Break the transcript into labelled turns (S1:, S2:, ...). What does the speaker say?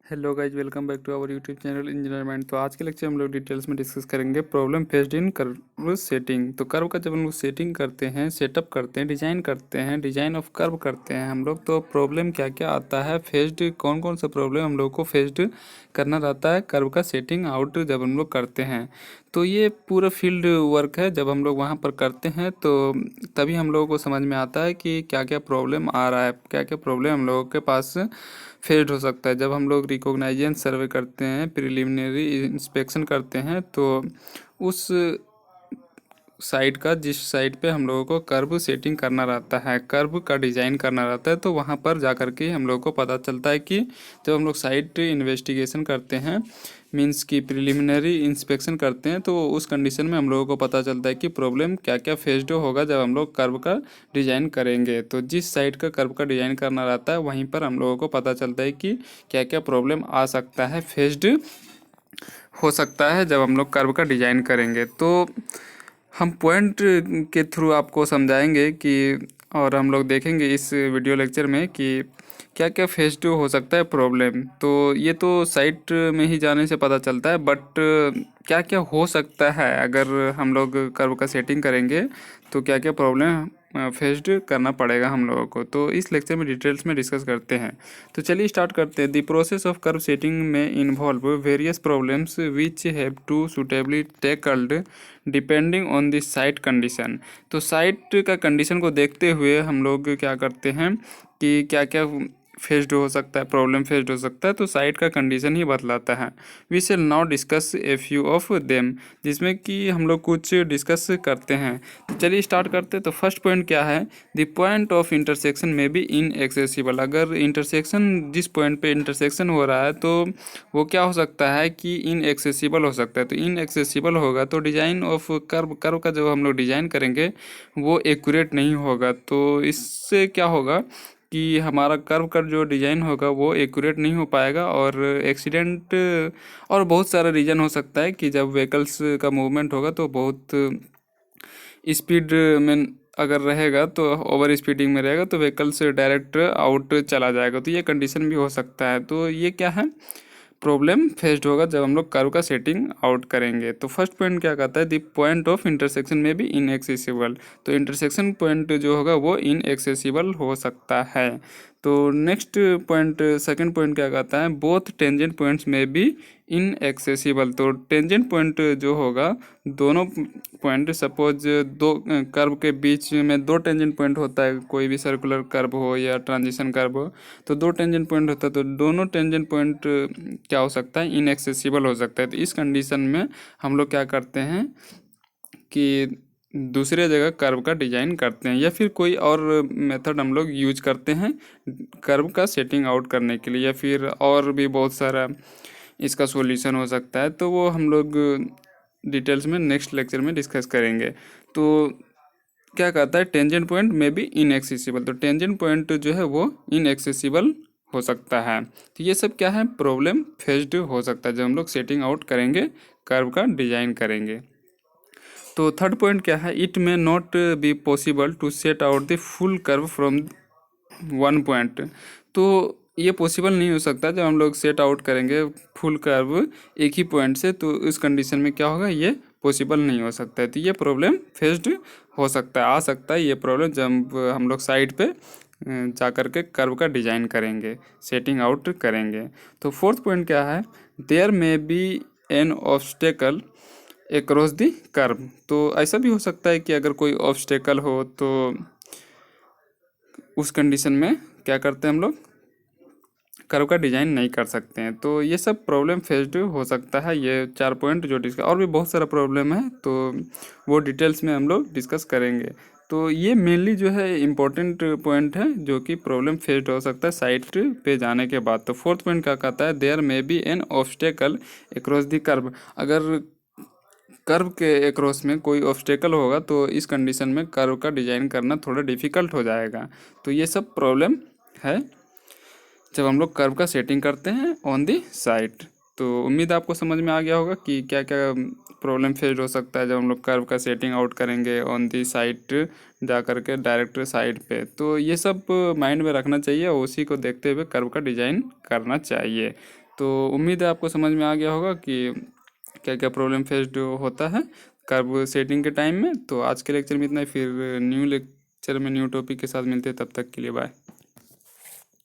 S1: Hello guys, welcome back to our YouTube channel Engineer Mind. तो आज के lecture हम लोग डिटेल्स में डिस्कस करेंगे problem faced in curve setting. तो कर्व का जब हम लोग सेटिंग करते हैं, सेटअप करते हैं, डिजाइन करते हैं, डिजाइन ऑफ कर्व करते हैं हम लोग, तो प्रॉब्लम क्या क्या आता है, फेस्ड कौन कौन सा प्रॉब्लम हम लोग को फेस्ड करना रहता है कर्व का सेटिंग आउट जब हम लोग करते हैं। तो ये पूरा फील्ड वर्क है। जब हम लोग वहाँ पर करते हैं तो तभी हम लोगों को समझ में आता है कि क्या क्या प्रॉब्लम आ रहा है, क्या क्या प्रॉब्लम हम लोगों के पास फेस्ड हो सकता है। जब हम लोग रिकॉग्नाइजेशन सर्वे करते हैं, प्रिलिमिनरी इंस्पेक्शन करते हैं, तो उस साइट का जिस साइट पे हम लोगों को कर्व सेटिंग करना रहता है, कर्व का डिज़ाइन करना रहता है, तो वहाँ पर जा कर के हम लोगों को पता चलता है कि जब हम लोग साइट इन्वेस्टिगेशन करते हैं, मींस की प्रिलिमिनरी इंस्पेक्शन करते हैं, तो उस कंडीशन में हम लोगों को पता चलता है कि प्रॉब्लम क्या क्या फेस्ड होगा जब हम लोग कर्व का डिज़ाइन करेंगे। तो जिस साइट का कर्व का डिज़ाइन करना रहता है वहीं पर हम लोगों को पता चलता है कि क्या क्या प्रॉब्लम आ सकता है, फेस्ड हो सकता है जब हम लोग कर्व का डिज़ाइन करेंगे। तो हम पॉइंट के थ्रू आपको समझाएंगे कि और हम लोग देखेंगे इस वीडियो लेक्चर में कि क्या क्या फेस्ड हो सकता है प्रॉब्लम। तो ये तो साइट में ही जाने से पता चलता है, बट क्या क्या हो सकता है अगर हम लोग कर्व का सेटिंग करेंगे तो क्या क्या प्रॉब्लम फेस्ड करना पड़ेगा हम लोगों को। तो इस लेक्चर में डिटेल्स में डिस्कस करते हैं। तो चलिए स्टार्ट करते हैं। The process of curve setting में involve various problems which have to suitably tackled depending on the site condition. तो साइट का कंडीशन को देखते हुए हम लोग क्या करते हैं कि क्या क्या फेस्ड हो सकता है, प्रॉब्लम फेस्ड हो सकता है, तो साइट का कंडीशन ही बतलाता है। We shall now discuss a few of them, जिसमें कि हम लोग कुछ डिस्कस करते हैं। तो चलिए स्टार्ट करते हैं। तो फर्स्ट पॉइंट क्या है, द पॉइंट ऑफ इंटरसेक्शन में बी इनएक्सेसिबल। अगर इंटरसेक्शन जिस पॉइंट पे इंटरसेक्शन हो रहा है तो वो क्या हो सकता है कि इनएक्सेसिबल हो सकता है। तो इनएक्सेसिबल होगा तो डिज़ाइन ऑफ कर्व कर्व का जब हम लोग डिज़ाइन करेंगे वो एक्यूरेट नहीं होगा। तो इससे क्या होगा कि हमारा कर्व का जो डिज़ाइन होगा वो एक्यूरेट नहीं हो पाएगा और एक्सीडेंट और बहुत सारा रीज़न हो सकता है कि जब व्हीकल्स का मूवमेंट होगा तो बहुत स्पीड में अगर रहेगा तो ओवर स्पीडिंग में रहेगा तो व्हीकल से डायरेक्ट आउट चला जाएगा। तो ये कंडीशन भी हो सकता है। तो ये क्या है, प्रॉब्लम फेस्ड होगा जब हम लोग कर्व का सेटिंग आउट करेंगे। तो फर्स्ट पॉइंट क्या कहता है, द पॉइंट ऑफ इंटरसेक्शन में भी इनएक्सेसिबल। तो इंटरसेक्शन पॉइंट जो होगा वो इनएक्सेसिबल हो सकता है। तो नेक्स्ट पॉइंट, सेकंड पॉइंट क्या कहता है, बोथ टेंजेंट पॉइंट्स में भी इनएक्सेसिबल। तो टेंजेंट पॉइंट जो होगा, दोनों पॉइंट, सपोज दो कर्व के बीच में दो टेंजेंट पॉइंट होता है, कोई भी सर्कुलर कर्व हो या ट्रांजिशन कर्व हो, तो दो टेंजेंट पॉइंट होता है, तो दोनों टेंजेंट पॉइंट क्या हो सकता है, इनएक्सेसिबल हो सकता है। तो इस कंडीशन में हम लोग क्या करते हैं कि दूसरे जगह कर्व का डिजाइन करते हैं या फिर कोई और मेथड हम लोग यूज करते हैं कर्व का सेटिंग आउट करने के लिए, या फिर और भी बहुत सारा इसका सॉल्यूशन हो सकता है। तो वो हम लोग डिटेल्स में नेक्स्ट लेक्चर में डिस्कस करेंगे। तो क्या कहता है, टेंजेंट पॉइंट में भी इनएक्सेसिबल। तो टेंजेंट पॉइंट जो है वो इनएक्सेसिबल हो सकता है। तो ये सब क्या है, प्रॉब्लम फेस्ड हो सकता है जब हम लोग सेटिंग आउट करेंगे, कर्व का डिजाइन करेंगे। तो थर्ड पॉइंट क्या है, it may not be possible to set out the full curve from one point. तो ये पॉसिबल नहीं हो सकता जब हम लोग सेट आउट करेंगे फुल कर्व एक ही पॉइंट से। तो इस कंडीशन में क्या होगा, ये पॉसिबल नहीं हो सकता है। तो ये प्रॉब्लम फेस्ड हो सकता है, आ सकता है ये प्रॉब्लम जब हम लोग साइड पे जा कर के कर्व का डिज़ाइन करेंगे, सेटिंग आउट करेंगे। तो फोर्थ पॉइंट क्या है, there may be an obstacle across the curve. तो ऐसा भी हो सकता है कि अगर कोई ऑब्स्टेकल हो तो उस कंडीशन में क्या करते हैं हम लोग, कर्व का डिज़ाइन नहीं कर सकते हैं। तो ये सब प्रॉब्लम फेस्ड हो सकता है। ये चार पॉइंट जो डिस्कस, और भी बहुत सारा प्रॉब्लम है तो वो डिटेल्स में हम लोग डिस्कस करेंगे। तो ये मेनली जो है इम्पोर्टेंट पॉइंट है जो कि प्रॉब्लम फेस्ड हो सकता है साइट पे जाने के बाद। तो फोर्थ पॉइंट क्या कहता है, there may be an obstacle across the curve. अगर कर्व के एक्रॉस में कोई ऑब्स्टेकल होगा तो इस कंडीशन में कर्व का डिज़ाइन करना थोड़ा डिफ़िकल्ट हो जाएगा। तो ये सब प्रॉब्लम है जब हम लोग कर्व का सेटिंग करते हैं ऑन दी साइट। तो उम्मीद आपको समझ में आ गया होगा कि क्या क्या प्रॉब्लम फेस हो सकता है जब हम लोग कर्व का सेटिंग आउट करेंगे ऑन दी साइट जा कर के डायरेक्ट साइट पे। तो ये सब माइंड में रखना चाहिए और उसी को देखते हुए कर्व का डिज़ाइन करना चाहिए। तो उम्मीद है आपको समझ में आ गया होगा कि क्या क्या प्रॉब्लम फेस्ड होता है कर्व सेटिंग के टाइम में। तो आज के लेक्चर में इतना ही, फिर न्यू लेक्चर में न्यू टॉपिक के साथ मिलते हैं, तब तक के लिए बाय।